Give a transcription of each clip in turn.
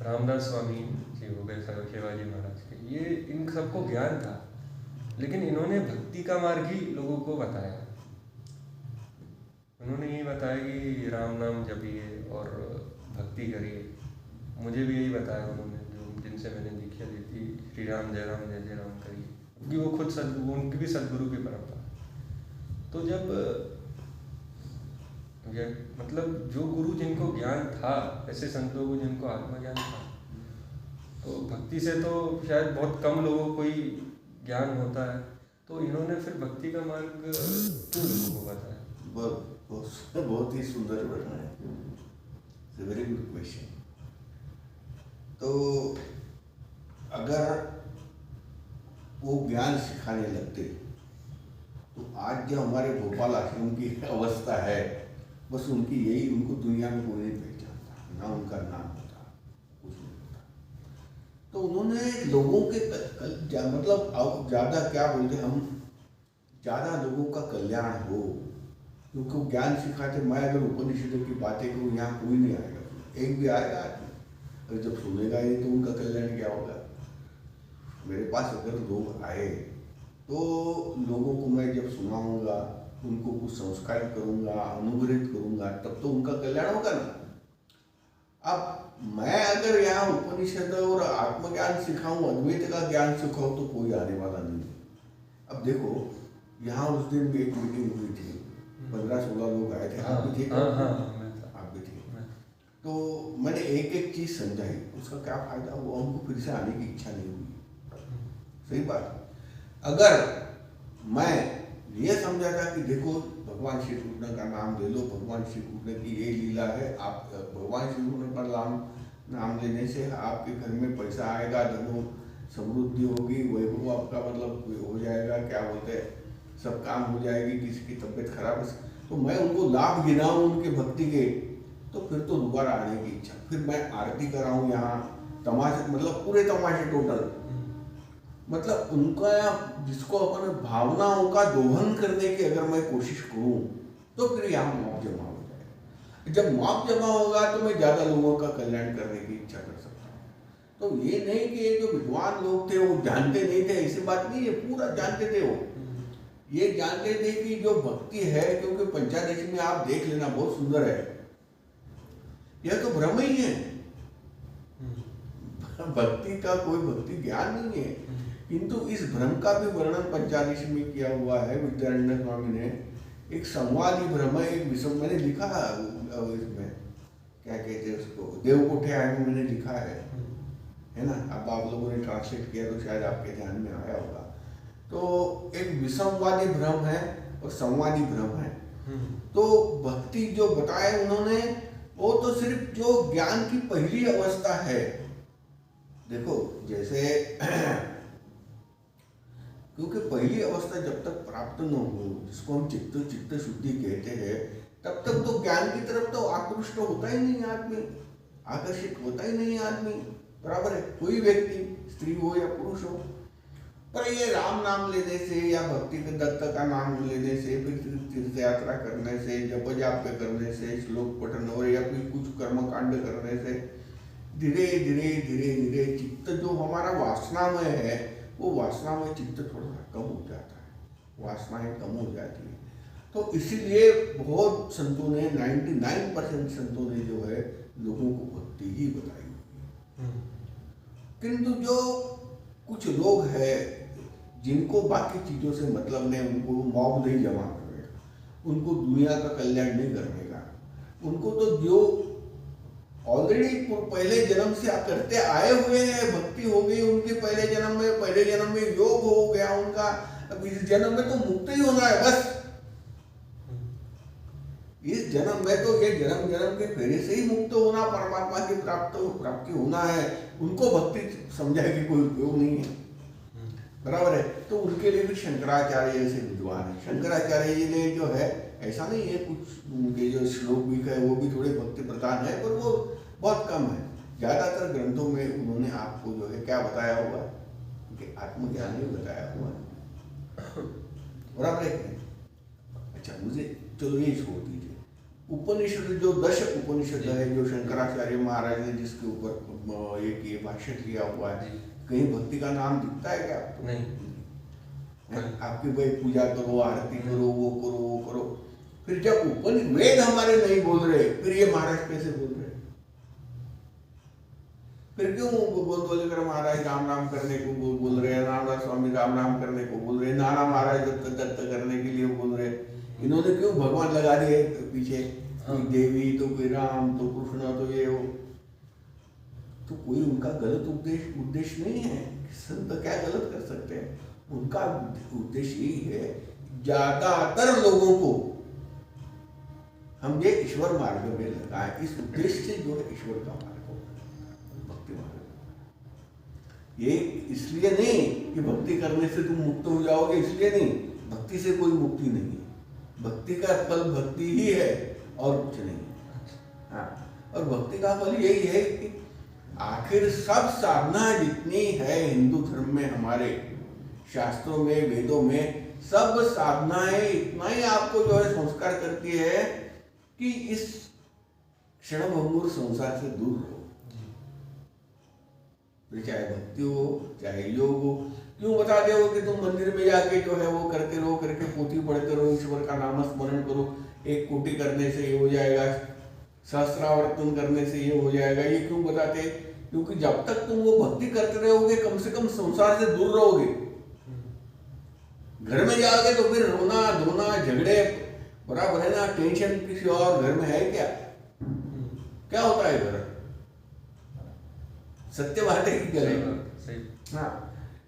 रामदास स्वामी जी हो गए, शिवाजी महाराज के, ये इन सबको ज्ञान था, लेकिन इन्होंने भक्ति का मार्ग ही लोगों को बताया। उन्होंने यही बताया कि राम नाम जपिए और भक्ति करिए। मुझे भी यही बताया उन्होंने, जो जिनसे मैंने दीक्षा ली थी, श्री राम जय जय राम करिए, क्योंकि वो खुद सदगुरु, उनकी भी सदगुरु की परंपरा। तो जब मतलब जो गुरु जिनको ज्ञान था, ऐसे संतों को जिनको आत्मज्ञान था, तो भक्ति से तो शायद बहुत कम लोगों को ही ज्ञान होता है, तो इन्होंने फिर भक्ति का मार्ग क्यों लोगों को बताया? बहुत ही सुंदर प्रश्न है, वेरी गुड क्वेश्चन। तो अगर वो ज्ञान सिखाने लगते तो आज जो हमारे भोपाल आश्रम की अवस्था है, बस उनकी यही, उनको दुनिया में कोई नहीं पहचानता, ना उनका नाम होता, कुछ नहीं होता। तो उन्होंने लोगों के मतलब अब ज़्यादा क्या बोलते, हम ज़्यादा लोगों का कल्याण हो, क्योंकि ज्ञान सिखाते। मैं अगर उपनिषदों की बातें करूँ, यहाँ कोई नहीं आएगा, एक भी आएगा आदमी, और जब सुनेगा ये तो उनका कल्याण क्या होगा। मेरे पास अगर लोग आए तो लोगों को मैं जब सुनाऊंगा, उनको कुछ संस्कार करूंगा, अनुग्रहित करूंगा, तब तो उनका कल्याण होगा ना। अब मैं अगर यहाँ उपनिषद और आत्मज्ञान सिखाऊं, अद्वैत का ज्ञान सिखाऊं, तो कोई आने वाला नहीं। अब देखो, यहाँ उस दिन भी एक मीटिंग हुई थी, 15-16 लोग आए थे, आप भी थे? आप भी थे। तो मैंने एक एक चीज समझाई, उसका क्या फायदा हुआ, उनको फिर से आने की इच्छा नहीं हुई। सही बात। अगर मैं ये समझा था कि देखो भगवान श्री कृष्ण का नाम ले लो, भगवान श्री कृष्ण की ये लीला है, आप भगवान श्री कृष्ण का नाम लेने से आपके घर में पैसा आएगा, धनो समृद्धि होगी, वैभव आपका मतलब हो जाएगा, क्या बोलते हैं, सब काम हो जाएगी, किसी की तबीयत खराब है, तो मैं उनको लाभ गिनाऊं उनके भक्ति के, तो फिर तो दोबारा आने की इच्छा। फिर मैं आरती कराऊं यहाँ, तमाशे, मतलब पूरे तमाशे टोटल, मतलब उनका जिसको अपन भावनाओं का दोहन करने की अगर मैं कोशिश करूं, तो फिर यहाँ मौत जमा हो जाए। जब मौत जमा होगा तो मैं ज़्यादा लोगों का कल्याण करने की इच्छा कर सकता हूँ। तो ये नहीं कि ये जो विद्वान लोग थे वो जानते नहीं थे, ऐसी बात नहीं है, पूरा जानते थे। वो ये जानते थे कि जो भक्ति है, क्योंकि पंचादशी में आप देख लेना बहुत सुंदर है, यह तो भ्रम ही है, भक्ति का कोई भक्ति ज्ञान नहीं है। किंतु इस भ्रम का भी वर्णन पंचादशी में किया हुआ है विद्यारण्य स्वामी ने। एक संवादी भ्रम है, एक विषम, मैंने लिखा इसमें, क्या कहते हैं उसको, देवकोठे आय में मैंने लिखा है ना। अब आप लोगों ने ट्रांसलेट किया तो शायद आपके ध्यान में आया होगा। तो एक विषमवादी भ्रम है और संवादी भ्रम है। तो भक्ति जो बताए उन्होंने, वो तो सिर्फ जो ज्ञान की पहली अवस्था है। देखो जैसे क्योंकि पहली अवस्था जब तक प्राप्त न हो, जिसको हम चित्त शुद्धि कहते हैं, तब तक तो ज्ञान की तरफ तो आकृष्ट होता ही नहीं आदमी, आकर्षित होता ही नहीं आदमी, बराबर है, कोई व्यक्ति, स्त्री हो या पुरुष हो। पर ये राम नाम लेने से या भक्ति के दत्त का नाम लेने से, फिर तीर्थ यात्रा करने से, जप जाप करने से, श्लोक पठन और या फिर कुछ कर्म कांड करने से धीरे धीरे धीरे धीरे चित्त जो हमारा वासना में है, वो वासना में चित्त थोड़ा सा कम हो जाता है, वासनाएं कम हो जाती है। तो इसीलिए बहुत संतों ने, 99% संतों ने जो है लोगों को भक्ति ही बताई हुई है। किंतु जो कुछ लोग हैं जिनको बाकी चीज़ों से मतलब नहीं, उनको मॉब नहीं जमा करेगा, उनको दुनिया का कल्याण नहीं करेगा, उनको तो जो ऑलरेडी पहले जन्म से करते आए हुए हैं, भक्ति हो गई उनके पहले जन्म में योग हो गया उनका, अब इस जन्म में तो मुक्त ही होना है बस। इस जन्म में तो ये जन्म के फेरे से ही मुक्त होना, परमात्मा की प्राप्ति होना है। उनको भक्ति समझाए कि कोई उपयोग नहीं है, बराबर है। तो उनके लिए भी शंकराचार्य जैसे विद्वान है। शंकराचार्य जी ने जो है, ऐसा नहीं है, कुछ उनके जो श्लोक भी है वो भी थोड़े भक्ति प्रधान है, पर वो बहुत कम है। ज्यादातर ग्रंथों में उन्होंने आपको जो है क्या बताया हुआ है, कि आत्मज्ञान ही बताया हुआ है, बराबर है। अच्छा, मुझे चलो ये छोड़ दीजिए। उपनिषद जो 10 उपनिषद है, जो शंकराचार्य महाराज ने जिसके ऊपर एक ये भाष्य किया हुआ है, कहीं भक्ति का नाम दिखता है क्या आपको? नहीं। आपकी भाई पूजा करो, आरती करो, वो करो, वो करो। फिर जब वेद हमारे नहीं बोल रहे, फिर ये महाराज कैसे बोल रहे? फिर क्यों बोलेकर महाराज राम नाम करने को बोल रहे हैं, रामदास स्वामी राम नाम करने को बोल रहे हैं, नाना महाराज दत्त दत्त करने के लिए बोल रहे हैं? इन्होंने क्यों भगवान लगा दिए पीछे? कोई देवी तो कोई राम तो कृष्ण तो ये हो। तो कोई उनका गलत उद्देश्य नहीं है। संत क्या गलत कर सकते हैं? उनका उद्देश्य यही है, ज्यादातर लोगों को हम ये ईश्वर मार्ग में लगाएं। इस उद्देश्य से जो है ईश्वर का मार्ग हो, भक्ति मार्ग। ये इसलिए नहीं कि भक्ति करने से तुम मुक्त हो जाओगे, इसलिए नहीं। भक्ति से कोई मुक्ति नहीं है। भक्ति का फल भक्ति ही है और कुछ नहीं। हाँ, और भक्ति का फल यही है कि आखिर सब साधना जितनी है हिंदू धर्म में, हमारे शास्त्रों में, वेदों में, सब साधनाएं इतना ही आपको जो है संस्कार करती है कि इस क्षणभंगुर संसार से दूर रहो। फिर चाहे भक्ति हो, चाहे योग हो। क्यों बताते हो कि तुम मंदिर में जाके जो है वो करते रहो, करके पोथी पढ़ते रहो, ईश्वर का नाम स्मरण करो, 1 कोटि करने से ये हो जाएगा, सहस्रावर्तन करने से ये हो जाएगा। ये क्यों बताते? क्योंकि जब तक तुम वो भक्ति करते रहोगे, कम से कम संसार से दूर रहोगे। घर में जाओगे तो फिर रोना धोना झगड़े बराबर है ना। टेंशन किसी और घर में है क्या? क्या होता है घर? सत्य बात है कि गलत? हाँ,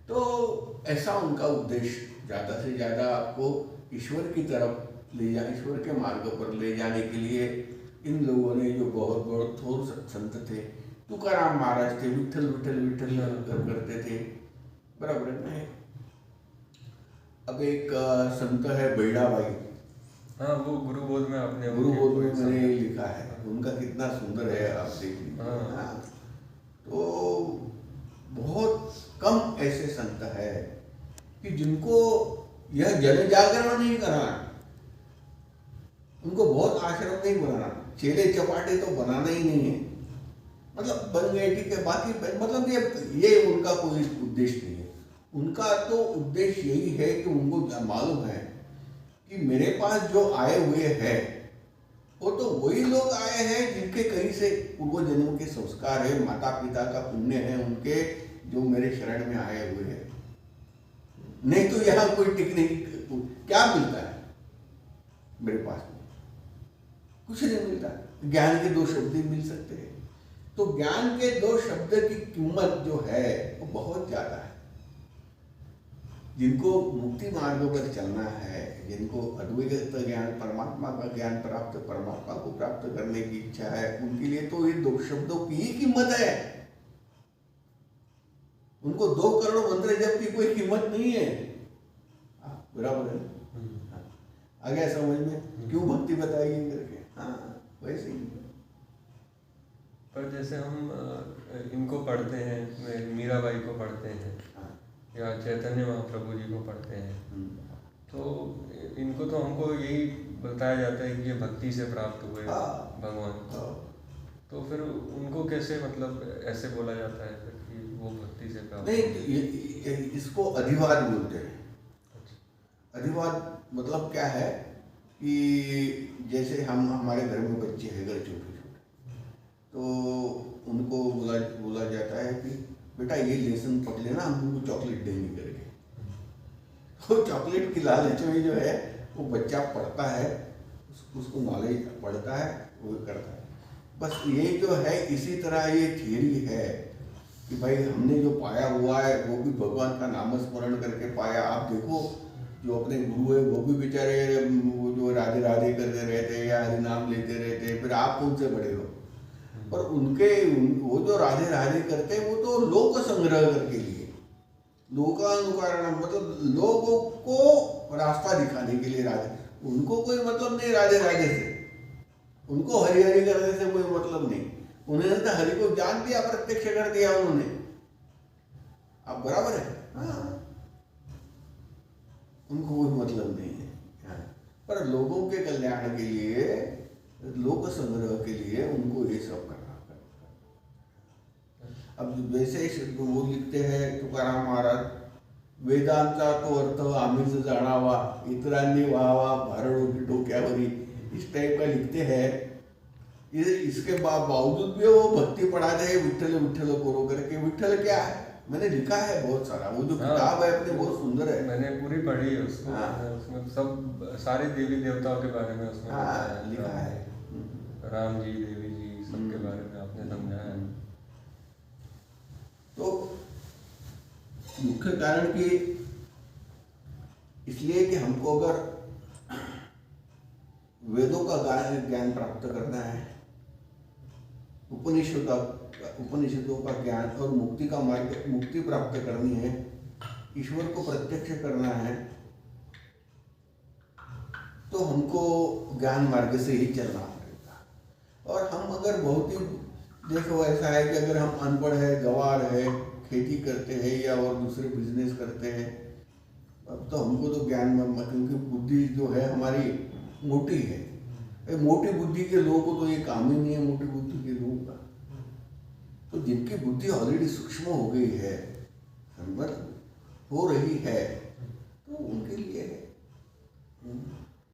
तो ऐसा उनका उद्देश्य ज्यादा से ज्यादा आपको ईश्वर की तरफ ले जा, ईश्वर के मार्ग पर ले जाने के लिए इन लोगों ने जो बहुत बहुत थोर संत थे, तुकाराम महाराज थे, विठल विठल विठल करते थे, बराबर है। अब एक संत है बैडाबाई। हाँ, वो गुरुबोध में आपने गुरुबोध में मैंने लिखा है, उनका कितना सुंदर है, आप देख लीजिए। हाँ, तो बहुत कम ऐसे संत है कि जिनको यह जन जागरण नहीं कराना, उनको बहुत आश्रम नहीं बनाना, चेले चपाटे तो बनाना ही नहीं है। मतलब बन गए ठीक है, बाकी मतलब ये उनका कोई उद्देश्य नहीं है। उनका तो उद्देश्य यही है कि उनको मालूम है कि मेरे पास जो आए हुए हैं वो तो वही लोग आए हैं जिनके कहीं से पूर्व जन्म के संस्कार है, माता पिता का पुण्य है उनके, जो मेरे शरण में आए हुए हैं। नहीं तो यहाँ कोई टिक नहीं। क्या मिलता है मेरे पास में? कुछ नहीं मिलता। ज्ञान के 2 शब्द ही मिल सकते हैं। तो ज्ञान के 2 शब्द की कीमत जो है वो बहुत ज्यादा है। जिनको मुक्ति मार्ग पर चलना है, जिनको अद्वैत ज्ञान, परमात्मा का ज्ञान प्राप्त, परमात्मा को प्राप्त करने की इच्छा है, उनके लिए तो ये 2 शब्दों की ही कीमत है। उनको 2 करोड़ मंत्र जप की कोई कीमत नहीं है। बराबर है? आ गया समझ में क्यों भक्ति बताई करके? हाँ, वैसे ही। पर जैसे हम इनको पढ़ते हैं, मीराबाई को पढ़ते हैं, या चैतन्य महाप्रभु जी को पढ़ते हैं, तो इनको तो हमको यही बताया जाता है कि ये भक्ति से प्राप्त हुए भगवान को। तो फिर उनको कैसे मतलब ऐसे बोला जाता है फिर कि वो भक्ति से प्राप्त? नहीं, इसको अधिवाद बोलते हैं। अधिवाद मतलब क्या है कि जैसे हमारे घर में बच्चे हैं, घर छोटे छोटे, तो उनको बोला जाता है कि बेटा ये लेसन पढ़ लेना, हम तुमको चॉकलेट देंगे करके। तो चॉकलेट की लालच में जो है वो बच्चा पढ़ता है, उसको नॉलेज पढ़ता है, वो करता है। बस ये जो है इसी तरह ये थियरी है कि भाई हमने जो पाया हुआ है वो भी भगवान का नाम स्मरण करके पाया। आप देखो जो अपने गुरु है वो भी बेचारे वो जो राधे राधे करते रहते या हरि नाम लेते रहते, फिर आप कौन से बड़े हो? पर वो जो राधे राधे करते हैं वो तो लोक संग्रह करके लिए, लोकानुकरण मतलब लोगों को रास्ता दिखाने के लिए राधे। उनको कोई मतलब नहीं राधे राधे से, उनको हरि हरि करने से कोई मतलब नहीं। उन्होंने तो हरि को जान दिया, प्रत्यक्ष कर दिया उन्होंने। अब बराबर है। हाँ, उनको कोई मतलब नहीं है। हाँ, पर लोगों के कल्याण के लिए लोक संग्रह के लिए उनको ये सब करना पड़ेगा। अब वैसे ही वो लिखते हैं तुकाराम महाराज, वेदांचा तो अर्थ आम्हीच जाणावा, इतरांनी व्हावा भारड डोक्यावरी, इस टाइप का लिखते हैं। इसके बावजूद भी वो भक्ति पढ़ाते हैं, विठ्ठल विठ्ठल करो करके। विठ्ठल क्या है मैंने लिखा है बहुत सारा, वो जो किताब है अपने बहुत सुंदर है, मैंने पूरी पढ़ी है उसको। उसमें सब सारे देवी देवताओं के बारे में उसमें लिखा है, राम जी, देवी जी, सबके बारे में आपने समझाया है। तो मुख्य कारण कि इसलिए कि हमको अगर वेदों का ज्ञान प्राप्त करना है, उपनिषदों का ज्ञान और मुक्ति का मार्ग, मुक्ति प्राप्त करनी है, ईश्वर को प्रत्यक्ष करना है, तो हमको ज्ञान मार्ग से ही चलना पड़ेगा। और हम अगर बहुत ही देखो ऐसा है कि अगर हम अनपढ़ है, गंवार है, खेती करते हैं या और दूसरे बिजनेस करते हैं, अब तो हमको तो ज्ञान क्योंकि बुद्धि जो है हमारी मोटी है। मोटी बुद्धि के लोगों को तो ये काम ही नहीं है, मोटी बुद्धि के लोगों का। तो जिनकी बुद्धि ऑलरेडी सूक्ष्म हो गई है, हो रही है, तो उनके लिए है।